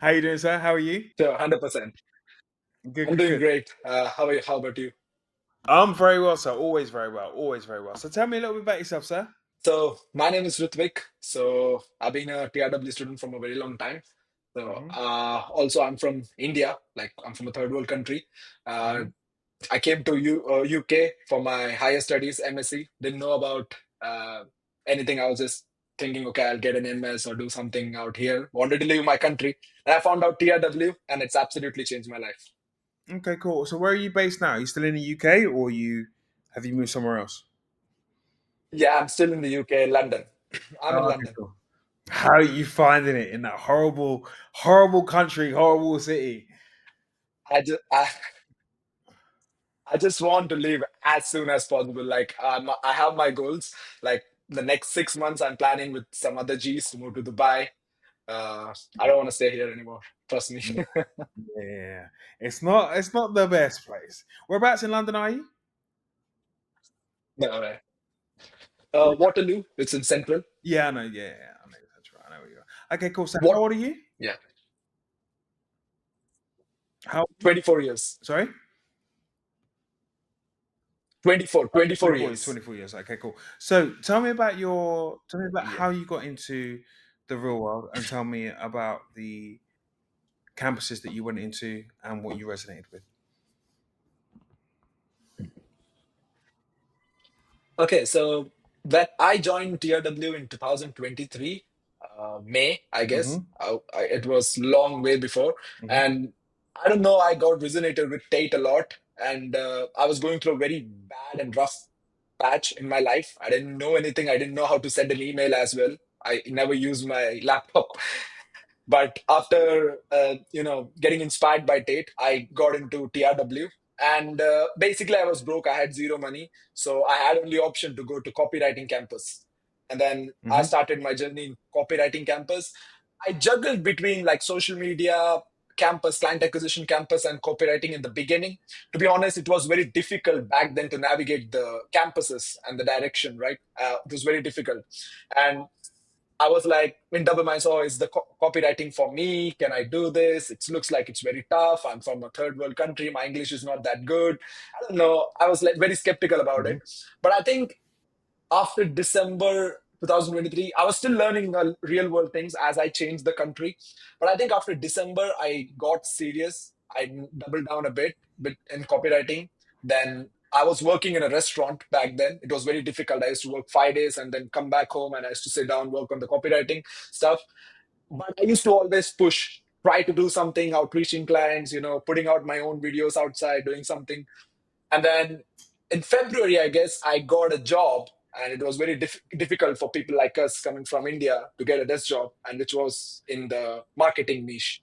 How you doing, sir? How are you? Sure, 100%. Good, I'm good, doing good. great. How are you? How about you? I'm very well, sir. Always very well. Always very well. So tell me a little bit about yourself, sir. So, my name is Ritwik. So, I've been a TRW student from a very long time. So, hmm also, I'm from India, like, I'm from a third world country. Uh, hmm I came to UK for my higher studies, MSc. Didn't know about anything. I was just thinking, okay, I'll get an MS or do something out here. Wanted to leave my country. And I found out TRW, and it's absolutely changed my life. Okay, cool. So where are you based now? Are you still in the UK or you have you moved somewhere else? Yeah, I'm still in the UK, London. I'm in Oh, okay, London. cool. How are you finding it in that horrible, horrible country, horrible city? I just, I just want to leave as soon as possible. Like I have my goals. Like the next 6 months, I'm planning with some other G's to move to Dubai. I don't want to stay here anymore. Trust me. Yeah, it's not the best place. Whereabouts in London are you? No, right. Waterloo. It's in Central. Yeah, I know. Yeah, I know. That's right. I know where you are. Okay, cool. So how What? old are you? Yeah, How? 24 years. Sorry. 24. Okay, 24 24 years, years. 24 years. Okay, cool. So tell me about Yeah. how you got into the real world and tell me about the campuses that you went into and what you resonated with. Okay, so when I joined TRW in 2023, May, I guess, Mm-hmm. it was long way before. Mm-hmm. And I don't know, I got resonated with Tate a lot. And I was going through a very bad and rough patch in my life. I didn't know anything. I didn't know how to send an email as well. I never used my laptop. But after getting inspired by Tate, I got into TRW, and basically I was broke. I had zero money, so I had only option to go to copywriting campus. And then I Mm-hmm. started my journey in copywriting campus. I juggled between like social media campus, client acquisition campus, and copywriting in the beginning. To be honest, it was very difficult back then to navigate the campuses and the direction, right? It was very difficult. And I was like in double minds, oh, is the copywriting for me? Can I do this? It looks like it's very tough. I'm from a third world country. My English is not that good. I don't know. I was like very skeptical about Mm-hmm. it. But I think after December 2023, I was still learning the real world things as I changed the country. But I think after December, I got serious. I doubled down a bit in copywriting. Then I was working in a restaurant back then. It was very difficult. I used to work 5 days and then come back home and I used to sit down, work on the copywriting stuff. But I used to always push, try to do something, outreaching clients, putting out my own videos outside, doing something. And then in February, I guess, I got a job, and it was very difficult for people like us coming from India to get a desk job, and which was in the marketing niche,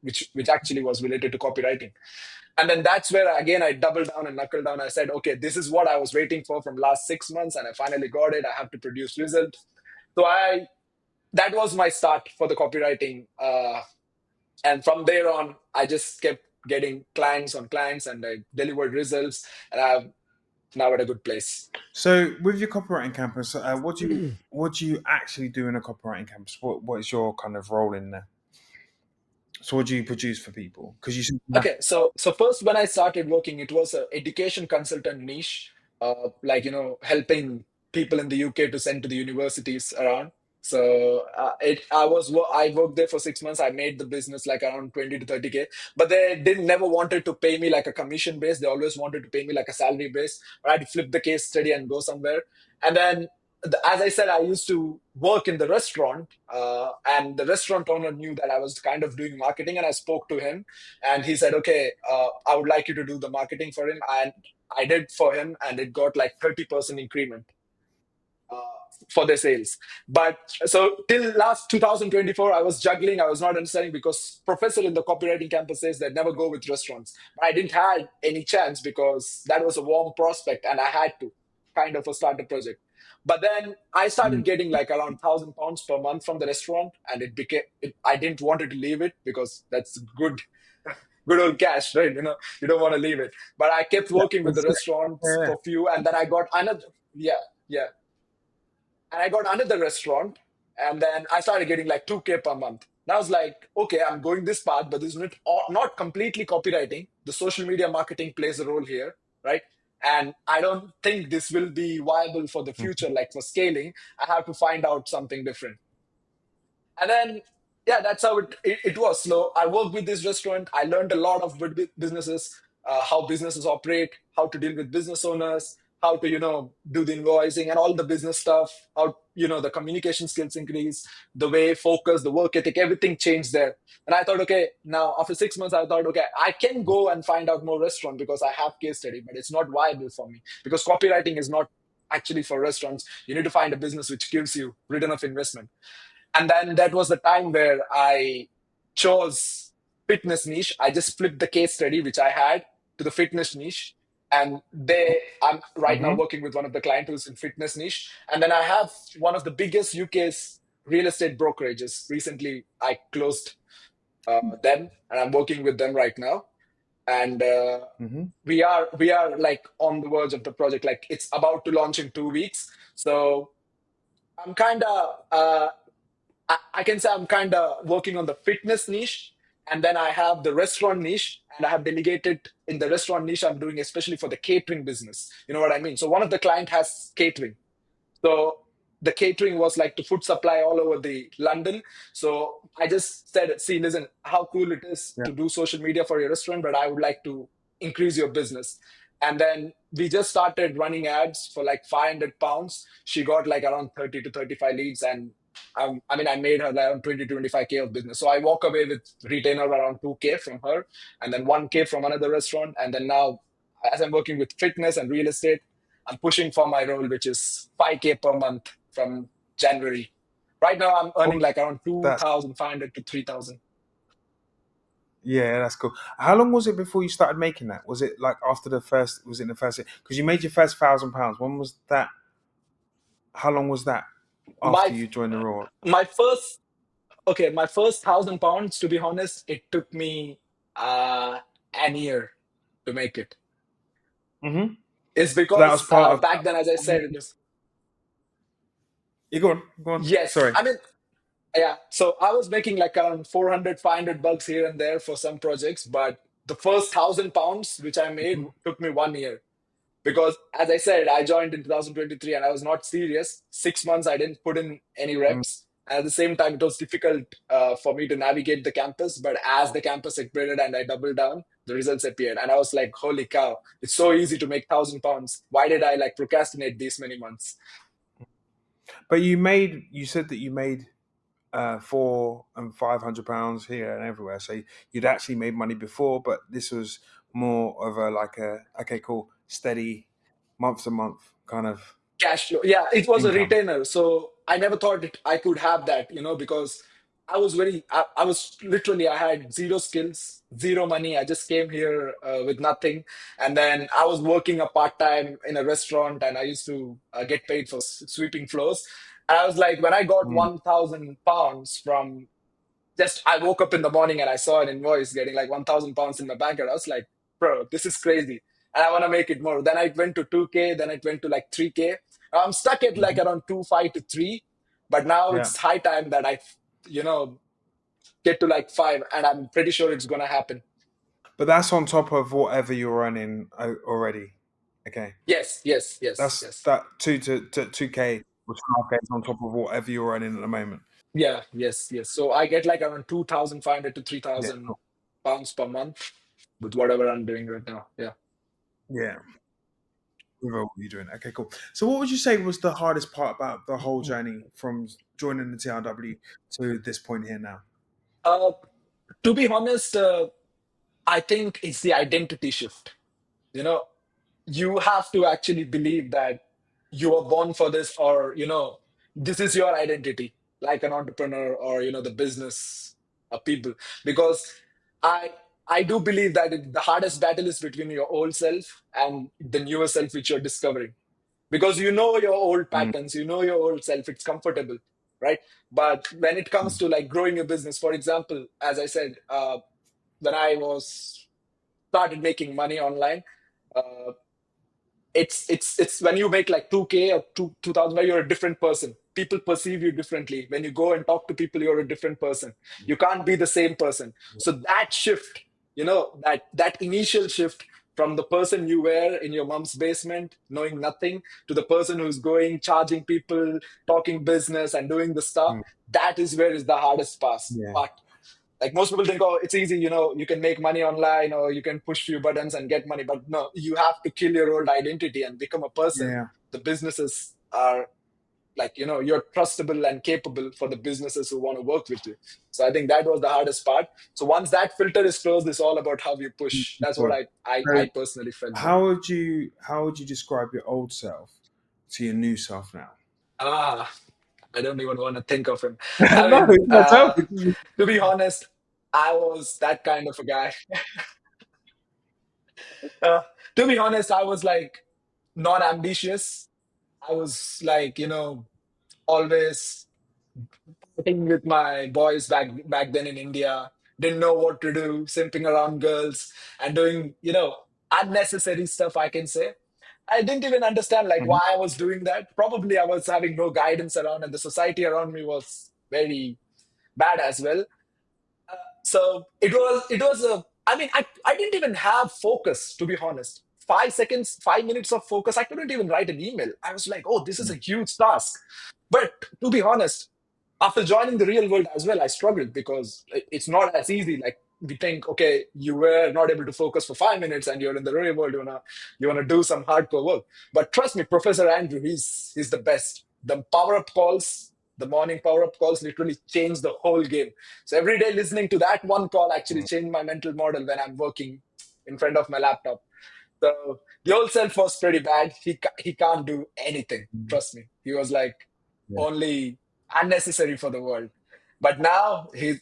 which actually was related to copywriting. And then that's where again I doubled down and knuckled down. I said, okay, this is what I was waiting for from last 6 months, and I finally got it. I have to produce result. So I that was my start for the copywriting. And from there on, I just kept getting clients on clients, and I delivered results, and I'm now at a good place. So with your copywriting campus, what do you actually do in a copywriting campus? What is your kind of role in there? So what do you produce for people? Because you said Okay, so first when I started working, it was a education consultant niche, like helping people in the UK to send to the universities around. So I worked there for 6 months. I made the business like around 20 to 30K, but they didn't never wanted to pay me like a commission base. They always wanted to pay me like a salary base. But I had to flip the case study and go somewhere. And then as I said, I used to work in the restaurant, and the restaurant owner knew that I was kind of doing marketing, and I spoke to him, and he said, "Okay, I would like you to do the marketing for him," and I did for him, and it got like 30% increment uh, for their sales. But so till last 2024, I was juggling. I was not understanding because professor in the copywriting campus says that never go with restaurants. But I didn't have any chance because that was a warm prospect, and I had to kind of a startup project. But then I started Mm. getting like around £1,000 per month from the restaurant, and it became. I didn't wanted to leave it because that's good old cash, right? You don't want to leave it. But I kept Yeah, working with the restaurants yeah. for few, and then I got another. Yeah, yeah, and I got another restaurant, and then I started getting like 2K per month. And I was like, okay, I'm going this path, but this is not completely copywriting. The social media marketing plays a role here, right? And I don't think this will be viable for the Mm. future, like for scaling. I have to find out something different. And then, yeah, that's how it was. So I worked with this restaurant. I learned a lot of businesses, how businesses operate, how to deal with business owners, how to, do the invoicing and all the business stuff, how, the communication skills increase, the way focus, the work ethic, everything changed there. And I thought, okay, now after 6 months, I thought, okay, I can go and find out more restaurant because I have case study, but it's not viable for me because copywriting is not actually for restaurants. You need to find a business which gives you return of investment. And then that was the time where I chose fitness niche. I just flipped the case study which I had to the fitness niche. And I'm right now Mm-hmm. working with one of the clients who's in fitness niche. And then I have one of the biggest UK's real estate brokerages. Recently, I closed them, and I'm working with them right now. And Mm-hmm. we are like on the verge of the project. Like it's about to launch in 2 weeks. So I'm kind of I can say I'm kind of working on the fitness niche, and then I have the restaurant niche, and I have delegated in the restaurant niche. I'm doing especially for the catering business. You know what I mean? So one of the client has catering. So the catering was like to food supply all over the London. So I just said, see, listen, how cool it is Yeah. to do social media for your restaurant, but I would like to increase your business. And then we just started running ads for like £500. She got like around 30 to 35 leads. And I mean, I made her around 20 to 25K of business. So I walk away with retainer around 2K from her and then 1K from another restaurant. And then now, as I'm working with fitness and real estate, I'm pushing for my role, which is 5K per month from January. Right now, I'm earning Well, like around that's 2,500 to 3,000. yeah, that's cool. How long was it before you started making that? Was it like after the first? Was it in the first? Because you made your first £1,000. When was that? How long was that My after you joined the role? my first okay, my first £1,000. To be honest, it took me an year to make it. Mm-hmm. It's So that was because part of. back then, as I said, it was You go on. Go on. yes. Sorry. I mean, yeah. So I was making like around 400, $500 here and there for some projects, but the first £1,000 which I made took me 1 year. Because as I said, I joined in 2023 and I was not serious. 6 months, I didn't put in any Mm. reps. And at the same time, it was difficult for me to navigate the campus. But as the campus expanded and I doubled down, the results appeared. And I was like, holy cow, it's so easy to make £1,000. Why did I like procrastinate these many months? But you made. You said that you made £400 and £500 here and everywhere. So you'd actually made money before, but this was more of a like a okay, cool, steady, month to month kind of Cash flow. Yeah, it was a income. retainer. So I never thought I could have that, because I was literally, I had zero skills, zero money. I just came here with nothing. And then I was working a part time in a restaurant and I used to get paid for sweeping floors. And I was like, when I got Mm. £1,000 from just I woke up in the morning and I saw an invoice getting like £1,000 in my bank, and I was like, bro, this is crazy. And I want to make it more. Then I went to 2K, then it went to like 3K. I'm stuck at like Mhm. around 2.5 to 3, but now Yeah, it's high time that you know, get to like 5, and I'm pretty sure it's gonna happen. but that's on top of whatever you're running already. Okay, Yes, yes, yes, that's yes. that 2K or 2.5K is on top of whatever you're running at the moment. Yeah, yes, yes. So I get like around 2,500 to three Yeah, thousand cool. pounds per month with whatever I'm doing right now. Yeah. Yeah, with what you're doing. Okay, cool. So, what would you say was the hardest part about the whole journey from joining the TRW to this point here now? Uh, to be honest, I think it's the identity shift. You know, you have to actually believe that you are born for this, or this is your identity, like an entrepreneur or the business people. Because I I do believe that the hardest battle is between your old self and the newer self which you're discovering. Because you know your old Mm, patterns, you know your old self, it's comfortable, right? But when it comes mm, to like growing a business, for example, as I said, when I was started making money online, uh, it's when you make like 2K or 2,000, you're a different person. people perceive you differently. When you go and talk to people, you're a different person. You can't be the same person. So that shift, that initial shift from the person you were in your mom's basement, knowing nothing, to the person who's going, charging people, talking business, and doing the stuff, Mm. that is where is the hardest Yeah. part. Like most people think, oh, it's easy, you can make money online or you can push few buttons and get money. But no, you have to kill your old identity and become a person. Yeah. The businesses are like, you're trustable and capable for the businesses who want to work with you. So I think that was the hardest part. So once that filter is closed, it's all about how you push. That's what But I so personally felt there. how would you describe your old self to your new self now? Ah, I don't even want to think of him. I No, mean, tell me. to be honest, I was that kind of a guy. Uh, to be honest, I was like not ambitious. I was like, always partying with my boys back then in India. Didn't know what to do, simping around girls and doing, unnecessary stuff, I can say. I didn't even understand like Mhm. why I was doing that. Probably I was having no guidance around, and the society around me was very bad as well. So it was a, I mean, I didn't even have focus, to be honest. 5 seconds, 5 minutes of focus, I couldn't even write an email. I was like, oh, this is a huge task. But to be honest, after joining the real world as well, I struggled because it's not as easy. Like we think, okay, you were not able to focus for 5 minutes and you're in the real world, you wanna do some hardcore work. But trust me, Professor Andrew, he's the best. The power up calls, the morning power up calls literally changed the whole game. So every day listening to that one call actually Mm. changed my mental model when I'm working in front of my laptop. So the old self was pretty bad. He can't do anything. Trust me. He was like Yeah. only unnecessary for the world. But now he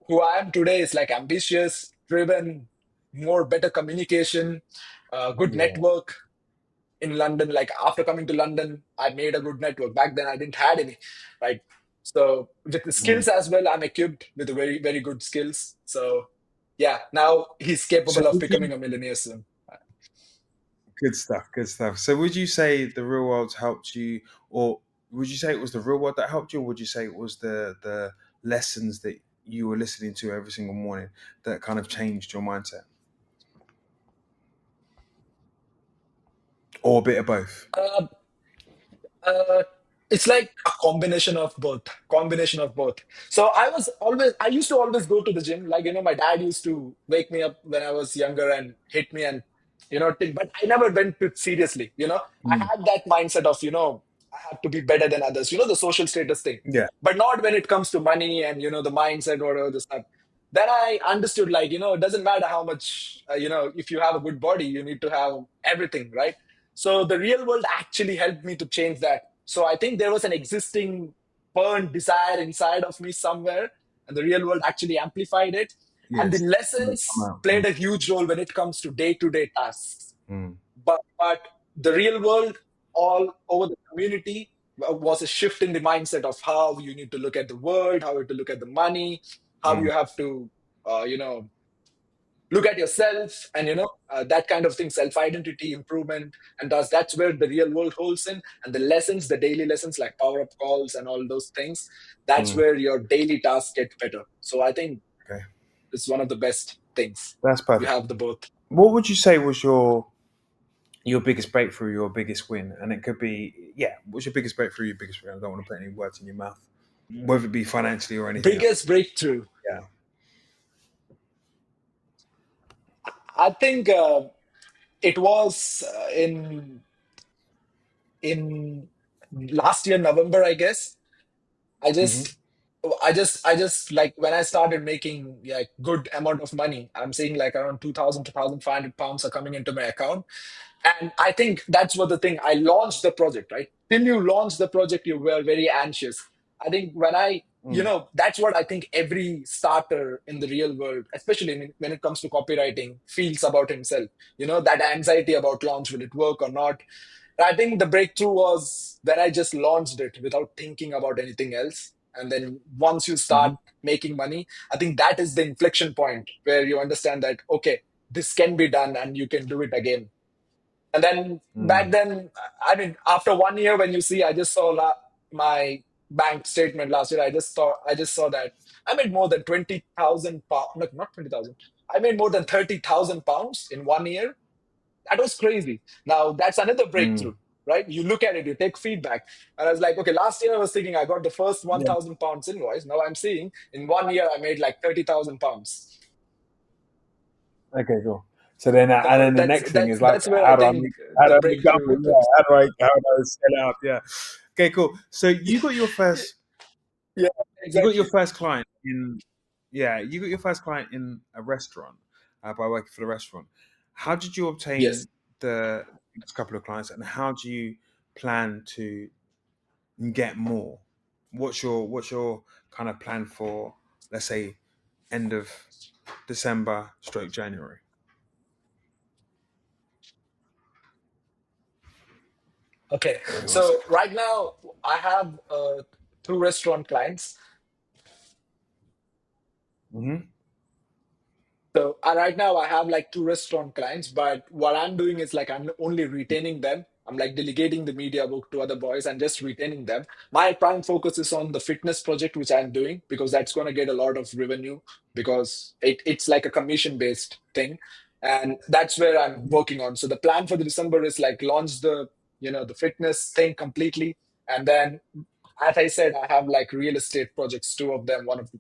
who I am today is like ambitious, driven, more better communication, good Yeah. network in London. Like after coming to London, I made a good network. Back then I didn't had any, right? So with the Mm. skills as well, I'm equipped with a very, very good skills. So yeah, now he's So capable of would you becoming a millionaire soon. good stuff, good stuff. So would you say the real world helped you, or would you say it was the real world that helped you, or would you say it was the lessons that you were listening to every single morning that kind of changed your mindset, or a bit of both? Uh, Uh, it's like a combination of both. Combination of both. So I used to always go to the gym. Like, my dad used to wake me up when I was younger and hit me and, but I never went to it seriously. I Mm. had that mindset of, I have to be better than others, the social status thing, Yeah. but not when it comes to money and, the mindset or the stuff. Then I understood, like, it doesn't matter how much, if you have a good body, you need to have everything, right? So the real world actually helped me to change that. So I think there was an existing burnt desire inside of me somewhere, and the real world actually amplified it. And the Yes. Yeah, come lessons out. Mm. played a huge role when it comes to day-to-day tasks. Mm. But the real world, all over the community, was a shift in the mindset of how you need to look at the world, how you have to look at the money, how Mm. you have to, look at yourself, and that kind of thing, self identity improvement. And thus that's where the real world holds in, and the lessons, the daily lessons like power up calls and all those things, that's Mm. where your daily tasks get better. So I think Okay, it's one of the best things. that's You perfect. have the both. What would you say was your biggest breakthrough, your biggest win? And it could be, yeah, what's your biggest breakthrough, your biggest win? I don't want to put any words in your mouth, whether it be financially or anything else. Biggest breakthrough, Yeah. I think, it was in last year November, I guess. I Hmm. just I just like when I started making like good amount of money, I'm seeing like around 2,000 £2,500 are coming into my account. And I think that's what the thing. I launched the project, right? Till you launch the project, you were very anxious. I think Mm. that's what I think every starter in the real world, especially when it comes to copywriting, feels about himself. That anxiety about launch, will it work or not? I think the breakthrough was when I just launched it without thinking about anything else. And then once you start Hmm. making money, I think that is the inflection point where you understand that, okay, this can be done and you can do it again. And then back Mm. then, I mean, after one year, when you see, I just saw my bank statement last year. I just saw that I made more than 20,000 pounds. Not 20,000. I made more than 30,000 pounds in 1 year. That was crazy. Now that's another breakthrough, Mm. right? You look at it, you take feedback. And I was like, okay, last year I was thinking I got the first Yeah. 1,000 pounds invoice. Now I'm seeing in 1 year I made like 30,000 pounds. Okay, cool. So then, and So then the next thing is like, that's where I how do I make, think how do the I make breakthrough double? Yeah, happens. how do I scale it up? Yeah. Okay, cool. So Yeah, you got your exactly. first client in, yeah, you got your first client in a restaurant by working for the restaurant. How did you Yes. obtain the next couple of clients, and how do you plan to get more? What's your kind of plan for, let's say, end of December stroke January? Okay. Give me one So second. right now I have two restaurant clients. Mm-hmm. So right now I have like two restaurant clients, but what I'm doing is like I'm only retaining them. I'm like delegating the media book to other boys and just retaining them. My prime focus is on the fitness project, which I'm doing because that's going to get a lot of revenue because it's like a commission based thing. And that's where I'm working on. So the plan for the December is like launch the fitness thing completely. And then as I said, I have like real estate projects, two of them, one of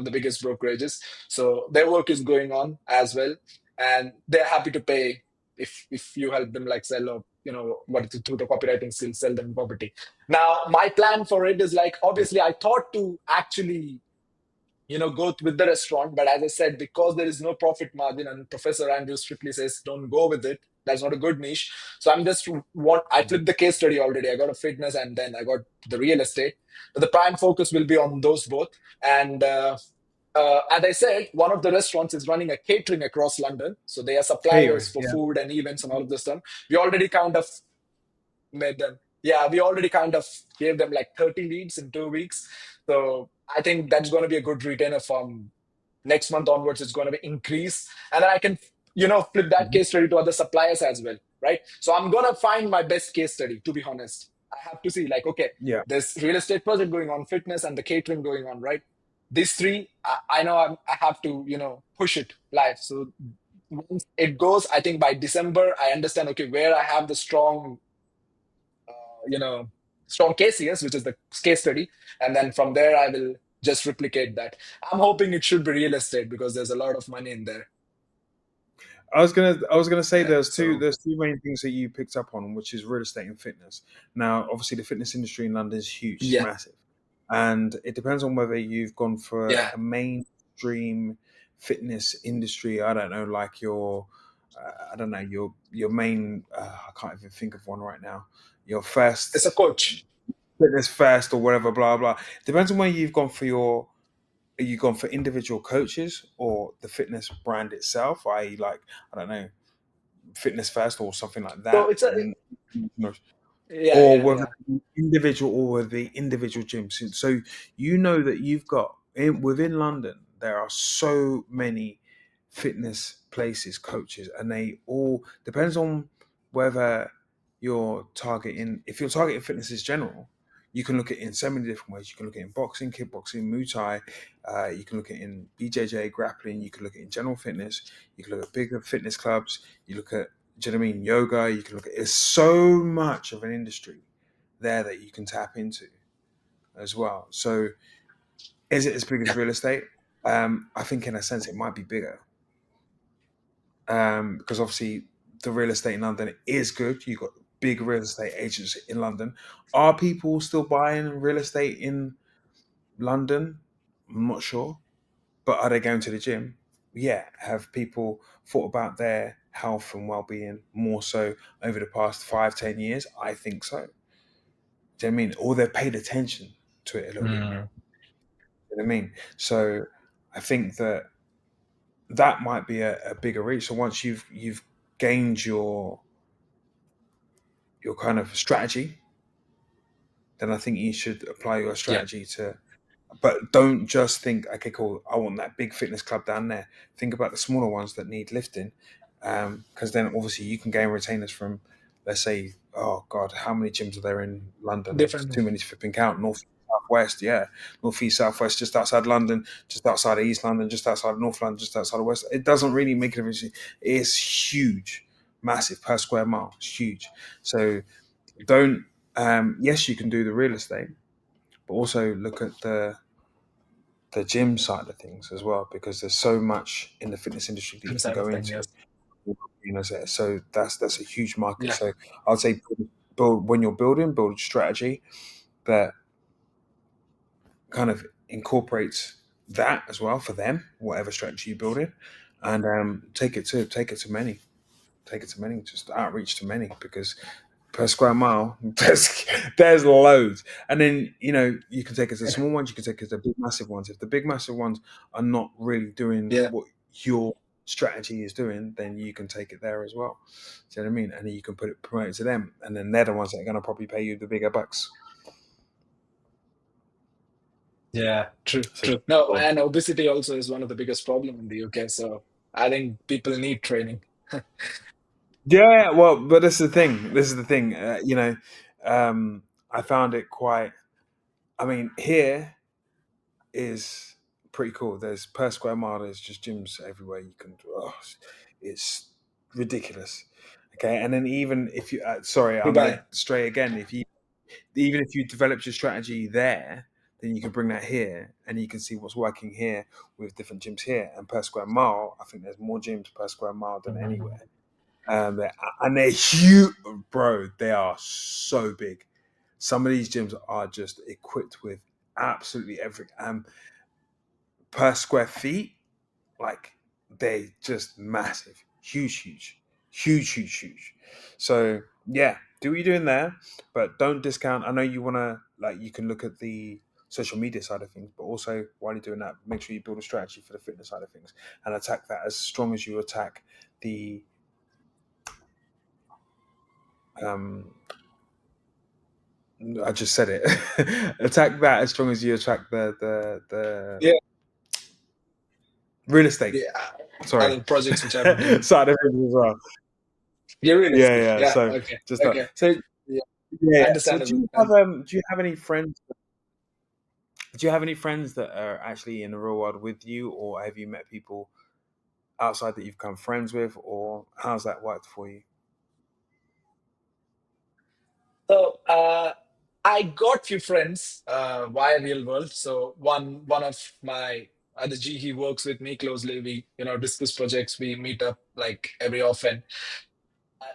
the biggest brokerages. So their work is going on as well, and they're happy to pay if you help them like sell or what through the copywriting skills, sell them property. Now, my plan for it is like obviously I thought to actually go with the restaurant. But as I said, because there is no profit margin and Professor Andrew strictly says don't go with it, that's not a good niche. So I flipped the case study already. I got a fitness and then I got the real estate. But the prime focus will be on those both. And as I said, one of the restaurants is running a catering across London. So they are suppliers Catering, for yeah. food and events and all of this stuff. We already kind of made them. Yeah, we already kind of gave them like 30 leads in 2 weeks. So I think that's going to be a good retainer from next month onwards. It's going to be increase, and then I can flip that Mhm. case study to other suppliers as well, right? So I'm going to find my best case study. To be honest, I have to see like, okay, Yeah. there's real estate project going on, fitness, and the catering going on, right? These three, I know I have to push it live. So once it goes, I think by December I understand, okay, where I have the you know, strong cases, which is the case study. And then from there, I will just replicate that. I'm hoping it should be real estate because there's a lot of money in there. I was gonna say Yeah. there's So, two main things that you picked up on, which is real estate and fitness. Now, obviously, the fitness industry in London is huge, it's yeah. massive, and it depends on whether you've gone for Yeah. a mainstream fitness industry. I don't know, like I don't know your main. I can't even think of one right now. Your It's a first coach. fitness first or whatever, blah blah. Depends on where you've gone for your. Are you gone for individual coaches or the fitness brand itself? I.e., like I don't know, fitness first or something like So that. it's a, And yeah, or yeah, whether yeah. the individual or the individual gyms. So you know that you've got within London there are so many fitness places, coaches, and they all depends on whether you're targeting. If you're targeting fitness as general, you can look at it in so many different ways. You can look at it in boxing, kickboxing, Muay Thai. You can look at it in BJJ, grappling. You can look at it in general fitness. You can look at bigger fitness clubs. You look at, do you know what I mean? Yoga, you can look at, there's so much of an industry there that you can tap into as well. So is it as big as Yeah. real estate? I think in a sense it might be bigger. Because obviously the real estate in London is good. You've got big real estate agents in London. Are people still buying real estate in London? I'm not sure. But are they going to the gym? Yeah. Have people thought about their health and well-being more so over the past 5, 10 years? I think so. Do you know what I mean? Or they've paid attention to it a little bit more. Mm. Do you know what I mean? So I think that that might be a bigger reach. So once you've gained your kind of strategy, then I think you should apply your Yeah. strategy to. But don't just think, okay, cool, I want that big fitness club down there. Think about the smaller ones that need lifting, because then obviously you can gain retainers from, let's say, oh God, how many gyms are there in London? It's Different. too many to flip and count. North, southwest, yeah, northeast, southwest, just outside London, just outside of East London, just outside of North London, just outside of West. It doesn't really make a difference. It's huge, massive per square mile. It's huge. So don't. Yes, you can do the real estate, but also look at the gym side of things as well, because there's so much in the fitness industry that you can side of go thing. into. Yes. So that's a huge market. Yeah. So I'd say build when you're building, build a strategy that kind of incorporates that as well for them, whatever strategy you're building, and take it to many, just outreach to many, because per square mile, there's loads. And then you can take it to small ones, you can take it to big massive ones. If the big massive ones are not really doing Yeah. what your strategy is doing, then you can take it there as well. Do you know what I mean? And then you can promote it to them, and then they're the ones that are going to probably pay you the bigger bucks. Yeah. True. So True. No, cool. and obesity also is one of the biggest problem in the UK. So I think people need training. Yeah, well, but this is the thing. This is the thing. I found it quite. I mean, here is pretty cool. There's per square mile. There's just gyms everywhere. You can. Oh, it's ridiculous. Okay, and then even if you, sorry, I'm gonna Dubai. stray again. If you even if you developed your strategy there, then you can bring that here, and you can see what's working here with different gyms here. And per square mile, I think there's more gyms per square mile than Mhm. anywhere. They're- and they're huge, bro. They are so big. Some of these gyms are just equipped with absolutely everything. Per square feet, like they just massive, huge. So yeah, do what you're doing there, but don't discount. I know you wanna like you can look at the social media side of things, but also while you're doing that, make sure you build a strategy for the fitness side of things and attack that as strong as you attack the um I just said it. Attack that as strong as you attack the Yeah. real estate. Yeah. Sorry, Other projects which I'm doing. side of things as well. Yeah, real Yeah, estate. yeah. Yeah. So Okay. just that. Okay. So Yeah. yeah. So Understandable. do you have any friends? Do you have any friends that are actually in the real world with you, or have you met people outside that you've become friends with, or how's that worked for you? So I got few friends via real world. So one of my other G, he works with me closely. We discuss projects. We meet up like every often.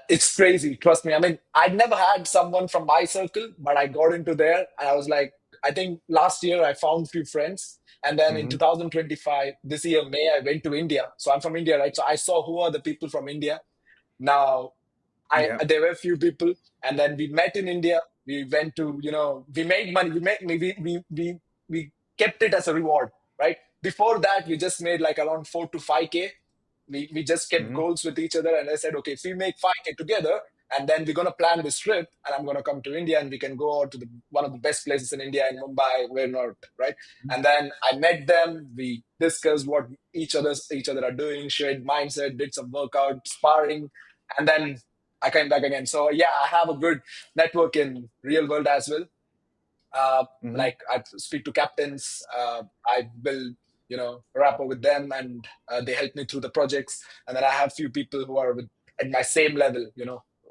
It's crazy. Trust me. I mean, I'd never had someone from my circle, but I got into there and I was like, I think last year I found few friends. And then in Hmm. 2025, this year, May, I went to India. So I'm from India, right? So I saw who are the people from India. Now, Yeah. there were a few people, and then we met in India. We went to we made money. We kept it as a reward, right? Before that, we just made like around 4 to 5K. We just kept Hmm. goals with each other, and I said, okay, if we make 5K together, and then we're gonna plan this trip, and I'm gonna come to India, and we can go out to the one of the best places in India, in Mumbai, where not, right? And then I met them. We discussed what each other are doing, shared mindset, did some workout, sparring, and then I came back again. So yeah, I have a good network in real world as well. Hmm. Like I speak to captains. I build rapport with them, and they help me through the projects. And then I have few people who are at my same level.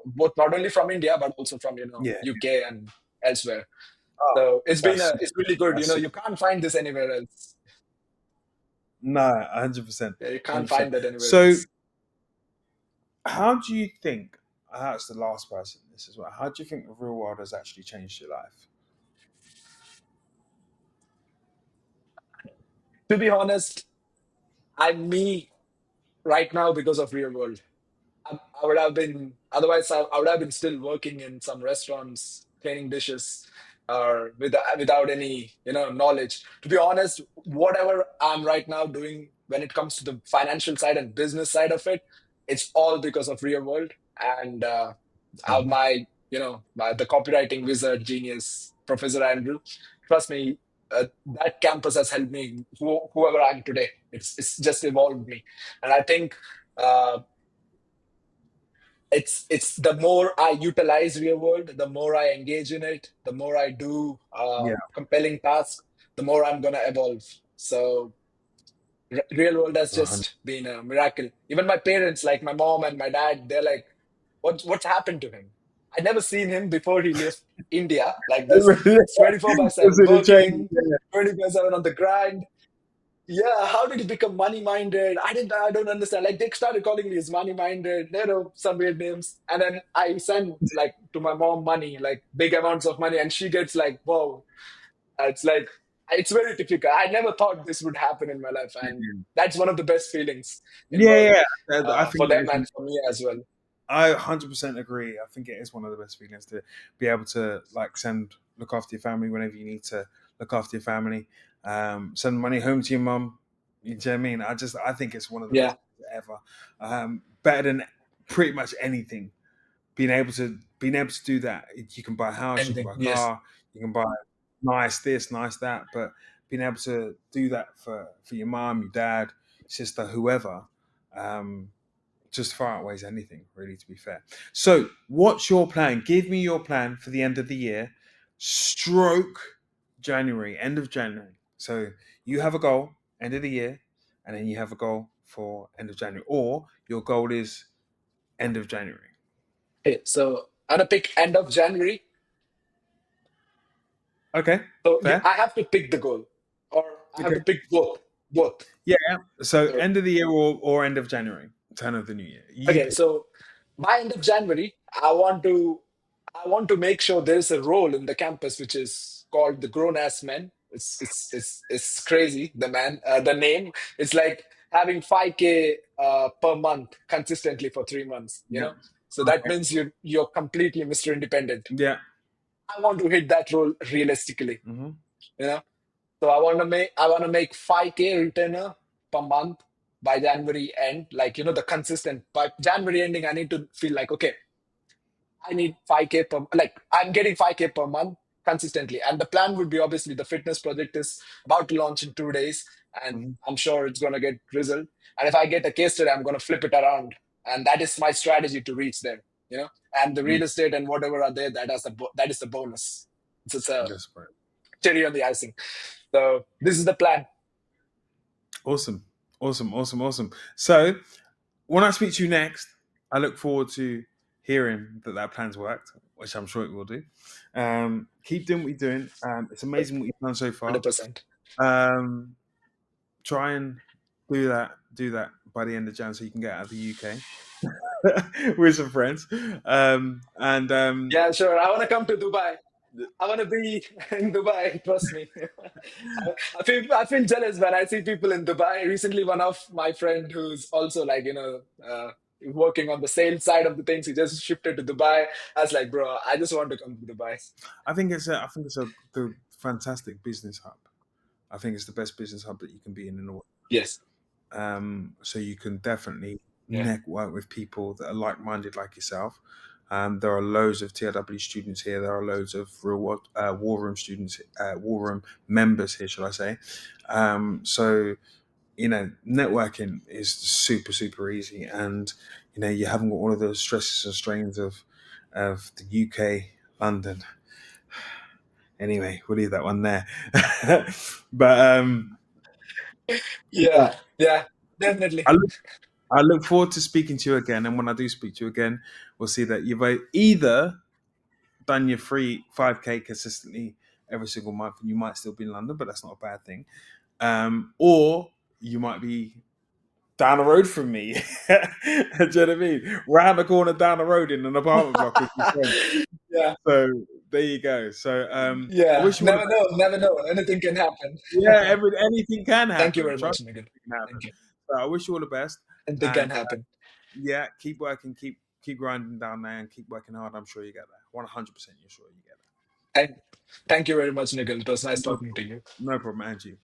Both not only from India but also from Yeah. UK and elsewhere. Oh, So that's it's really good. that's You can't find this anywhere else. no, 100%, Yeah, you can't 100%. find that anywhere So else. how do you think? That's the last person. This as well. How do you think the real world has actually changed your life? To be honest, I'm me right now because of real world. I would have been otherwise. I would have been still working in some restaurants, cleaning dishes, or without any knowledge. To be honest, whatever I'm right now doing when it comes to the financial side and business side of it, it's all because of real world and Hmm. my the copywriting wizard genius Professor Andrew. Trust me, that campus has helped me whoever I am today. It's just evolved me, and I think. Uh, it's the more I utilize real world, the more I engage in it, the more I do Yeah, compelling tasks, the more I'm gonna evolve. So real world has 100. just been a miracle. Even my parents, like my mom and my dad, they're like, what's happened to him? I never seen him before he left India like this. It's 24 by It's 7 in the change. working, 24/7 on the grind. Yeah, how did he become money minded? I don't understand. Like they started calling me as money minded, some weird names. And then I send like to my mom money, like big amounts of money, and she gets like, whoa. It's like it's very difficult. I never thought this would happen in my life, and that's one of the best feelings in Yeah, world yeah. I think for it them is. and for me as well. I 100% agree. I think it is one of the best feelings to be able to like look after your family whenever you need to look after your family. Send money home to your mum. You know what I mean? I think it's one of the Yeah, best things ever. Better than pretty much anything. Being able to do that, you can buy a house, you can anything. buy a Yes, car, you can buy nice this, nice that. But being able to do that for your mom, your dad, sister, whoever. Um, just far outweighs anything, really, to be fair. So, what's your plan? Give me your plan for the end of the year, stroke January, end of January. So, you have a goal, end of the year, and then you have a goal for end of January, or your goal is end of January. okay, so I'm gonna pick end of January. Okay, So fair. I have to pick the goal, or I have Okay, to pick both. Both. yeah. So, So, end of the year or end of January, turn of the new year. You okay, pick. so by end of January, I want to make sure there is a role in the campus which is called the grown ass men. It's crazy, the name. It's like having 5K per month consistently for 3 months. Yeah. So that Okay. means you're completely Mr. Independent. Yeah. I want to hit that role realistically. Hmm. You know, so I want to make 5K retainer per month by January end. Like the consistent by January ending, I need to feel like okay, I need 5K like I'm getting 5K per month consistently. And the plan would be obviously the fitness project is about to launch in 2 days, and Hmm. I'm sure it's gonna get result. And if I get a case study, I'm gonna flip it around, and that is my strategy to reach there. And the real estate and whatever are there, that is the bonus. It's just a That's great. cherry on the icing. So this is the plan. Awesome. Awesome. Awesome. Awesome. So, when I speak to you next, I look forward to hearing that plan's worked, which I'm sure it will do. Keep doing what you're doing. It's amazing what you've done so far. 100%. Um, try and do that by the end of Jan, so you can get out of the UK with some friends. And Yeah, sure. I want to come to Dubai. I want to be in Dubai. Trust me. I feel jealous when I see people in Dubai. Recently, one of my friend who's also like working on the sales side of the things, he just shifted to Dubai. I was like, bro, I just want to come to Dubai. I think it's a the fantastic business hub. I think it's the best business hub that you can be in the world. Yes. So you can definitely Yeah. network with people that are like-minded like yourself. There are loads of TRW students here. There are loads of War Room students, War Room members here, should I say? So networking is super super easy, and you haven't got all of the stresses and strains of the UK, London. Anyway, we'll leave that one there. But Yeah. yeah, Yeah. Definitely. I look I look forward to speaking to you again. And when I do speak to you again, we'll see that you've either done your free 5K consistently every single month, and you might still be in London, but that's not a bad thing. Or you might be down the road from me. Do you know what I mean? Round the corner down the road in an apartment block with your friend. Yeah. So there you go. So I Yeah. wish you all the Never best. know. Never know. Anything can happen. Yeah, anything can Thank you happen. very Trust much, Nigel. me, it can happen. Thank you. So I wish you all the best. Anything And can happen. yeah, keep working, keep grinding down there, and keep working hard. I'm sure you get there. 100%, you're sure you get Thank, thank you very much, Nigel. It was nice there. talking to you. No problem, Angie.